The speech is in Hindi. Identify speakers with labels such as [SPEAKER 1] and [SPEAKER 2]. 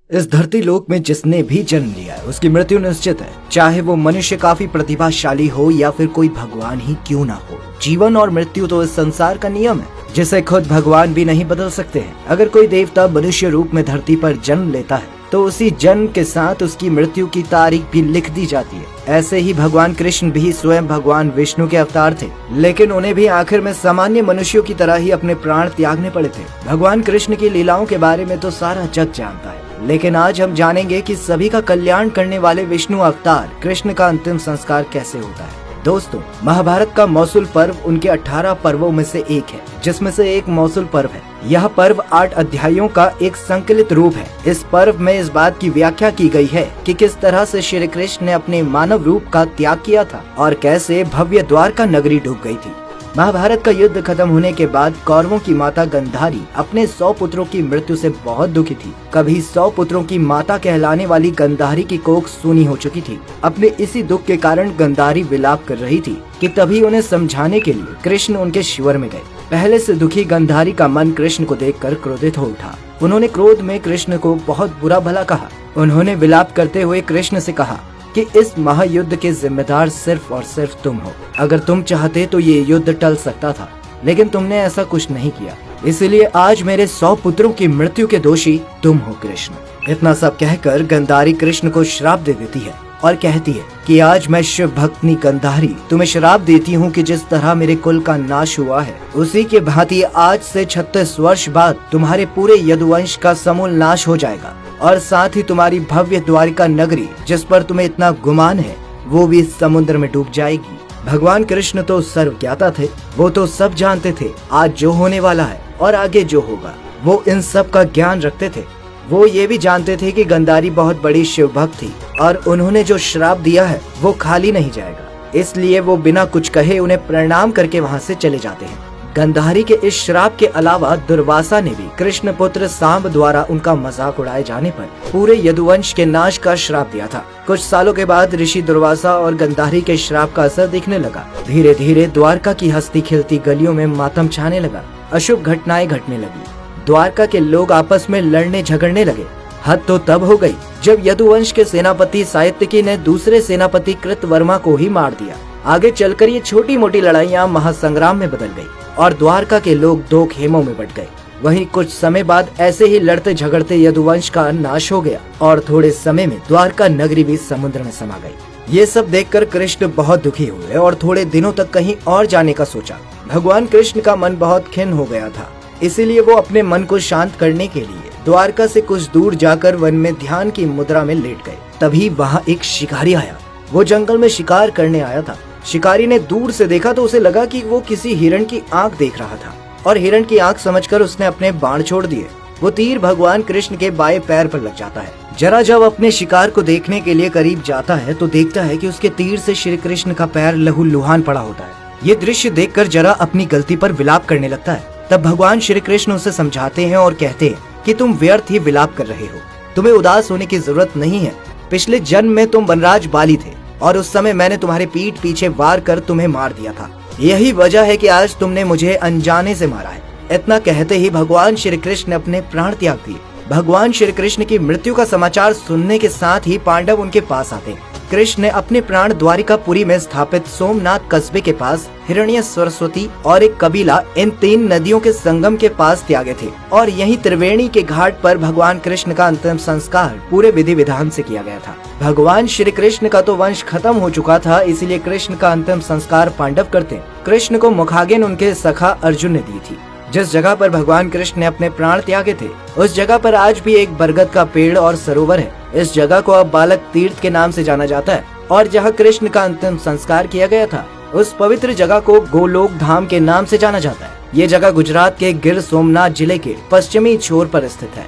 [SPEAKER 1] इस धरती लोक में जिसने भी जन्म लिया है उसकी मृत्यु निश्चित है, चाहे वो मनुष्य काफी प्रतिभाशाली हो या फिर कोई भगवान ही क्यों ना हो। जीवन और मृत्यु तो इस संसार का नियम है जिसे खुद भगवान भी नहीं बदल सकते हैं। अगर कोई देवता मनुष्य रूप में धरती पर जन्म लेता है तो उसी जन्म के साथ उसकी मृत्यु की तारीख भी लिख दी जाती है। ऐसे ही भगवान कृष्ण भी स्वयं भगवान विष्णु के अवतार थे, लेकिन उन्हें भी आखिर में सामान्य मनुष्यों की तरह ही अपने प्राण त्यागने पड़े थे। भगवान कृष्ण की लीलाओं के बारे में तो सारा जग जानता है, लेकिन आज हम जानेंगे कि सभी का कल्याण करने वाले विष्णु अवतार कृष्ण का अंतिम संस्कार कैसे होता है। दोस्तों, महाभारत का मौसूल पर्व उनके 18 पर्वों में से एक है, जिसमें से एक मौसूल पर्व है। यह पर्व 8 अध्यायों का एक संकलित रूप है। इस पर्व में इस बात की व्याख्या की गई है कि किस तरह से श्री कृष्ण ने अपने मानव रूप का त्याग किया था और कैसे भव्य द्वारका नगरी डूब गई थी। महाभारत का युद्ध खत्म होने के बाद कौरवों की माता गंधारी अपने 100 पुत्रों की मृत्यु से बहुत दुखी थी। कभी 100 पुत्रों की माता कहलाने वाली गंधारी की कोख सूनी हो चुकी थी। अपने इसी दुख के कारण गंधारी विलाप कर रही थी कि तभी उन्हें समझाने के लिए कृष्ण उनके शिविर में गए। पहले से दुखी गंधारी का मन कृष्ण को देखकर क्रोधित हो उठा। उन्होंने क्रोध में कृष्ण को बहुत बुरा भला कहा। उन्होंने विलाप करते हुए कृष्ण से कहा कि इस महायुद्ध के जिम्मेदार सिर्फ और सिर्फ तुम हो। अगर तुम चाहते तो ये युद्ध टल सकता था, लेकिन तुमने ऐसा कुछ नहीं किया, इसलिए आज मेरे 100 पुत्रों की मृत्यु के दोषी तुम हो कृष्ण। इतना सब कहकर गंधारी कृष्ण को श्राप दे देती है और कहती है कि आज मैं शिव भक्तनी गंधारी तुम्हें श्राप देती हूँ कि जिस तरह मेरे कुल का नाश हुआ है उसी के भांति आज से 36 वर्ष बाद तुम्हारे पूरे यदुवंश का समूल नाश हो जाएगा और साथ ही तुम्हारी भव्य द्वारिका नगरी जिस पर तुम्हें इतना गुमान है वो भी समुद्र में डूब जाएगी। भगवान कृष्ण तो सर्वज्ञाता थे, वो तो सब जानते थे आज जो होने वाला है और आगे जो होगा, वो इन सब का ज्ञान रखते थे। वो ये भी जानते थे कि गंधारी बहुत बड़ी शिव भक्त थी और उन्होंने जो श्राप दिया है वो खाली नहीं जाएगा, इसलिए वो बिना कुछ कहे उन्हें प्रणाम करके वहाँ से चले जाते हैं। गंधारी के इस श्राप के अलावा दुर्वासा ने भी कृष्ण पुत्र सांब द्वारा उनका मजाक उड़ाए जाने पर पूरे यदुवंश के नाश का श्राप दिया था। कुछ सालों के बाद ऋषि दुर्वासा और गंधारी के श्राप का असर दिखने लगा। धीरे धीरे द्वारका की हंसती खिलती गलियों में मातम छाने लगा। अशुभ घटनाएं घटने लगी। द्वारका के लोग आपस में लड़ने झगड़ने लगे। हद तो तब हो गई जब यदुवंश के सेनापति सात्यकी ने दूसरे सेनापति कृतवर्मा को ही मार दिया। आगे चलकर ये छोटी मोटी लड़ाइयाँ महासंग्राम में बदल गई और द्वारका के लोग 2 खेमों में बट गए। वहीं कुछ समय बाद ऐसे ही लड़ते झगड़ते यदुवंश का नाश हो गया और थोड़े समय में द्वारका नगरी भी समुद्र में समा गई। ये सब देखकर कृष्ण बहुत दुखी हुए और थोड़े दिनों तक कहीं और जाने का सोचा। भगवान कृष्ण का मन बहुत खिन्न हो गया था, इसीलिए वो अपने मन को शांत करने के लिए द्वारका से कुछ दूर जाकर वन में ध्यान की मुद्रा में लेट गए। तभी वहाँ एक शिकारी आया। वो जंगल में शिकार करने आया था। शिकारी ने दूर से देखा तो उसे लगा कि वो किसी हिरण की आंख देख रहा था और हिरण की आंख समझकर उसने अपने बाण छोड़ दिए। वो तीर भगवान कृष्ण के बाएं पैर पर लग जाता है। जरा जब अपने शिकार को देखने के लिए करीब जाता है तो देखता है कि उसके तीर से श्री कृष्ण का पैर लहूलुहान पड़ा होता है। ये दृश्य देखकर जरा अपनी गलती पर विलाप करने लगता है। तब भगवान श्री कृष्ण उसे समझाते हैं और कहते हैं कि तुम व्यर्थ ही विलाप कर रहे हो, तुम्हें उदास होने की जरूरत नहीं है। पिछले जन्म में तुम वनराज बाली थे और उस समय मैंने तुम्हारे पीठ पीछे वार कर तुम्हें मार दिया था। यही वजह है कि आज तुमने मुझे अनजाने से मारा है। इतना कहते ही भगवान श्री कृष्ण ने अपने प्राण त्याग दिए। भगवान श्री कृष्ण की मृत्यु का समाचार सुनने के साथ ही पांडव उनके पास आते। कृष्ण ने अपने प्राण द्वारिकापुरी में स्थापित सोमनाथ कस्बे के पास हिरण्य, सरस्वती और एक कबीला इन 3 नदियों के संगम के पास त्यागे थे और यहीं त्रिवेणी के घाट पर भगवान कृष्ण का अंतिम संस्कार पूरे विधि विधान से किया गया था। भगवान श्री कृष्ण का तो वंश खत्म हो चुका था, इसीलिए कृष्ण का अंतिम संस्कार पांडव करते। कृष्ण को मुखाग्नि उनके सखा अर्जुन ने दी थी। जिस जगह पर भगवान कृष्ण ने अपने प्राण त्यागे थे उस जगह पर आज भी एक बरगद का पेड़ और सरोवर है। इस जगह को अब बालक तीर्थ के नाम से जाना जाता है और जहाँ कृष्ण का अंतिम संस्कार किया गया था उस पवित्र जगह को गोलोक धाम के नाम से जाना जाता है। ये जगह गुजरात के गिर सोमनाथ जिले के पश्चिमी छोर पर स्थित है।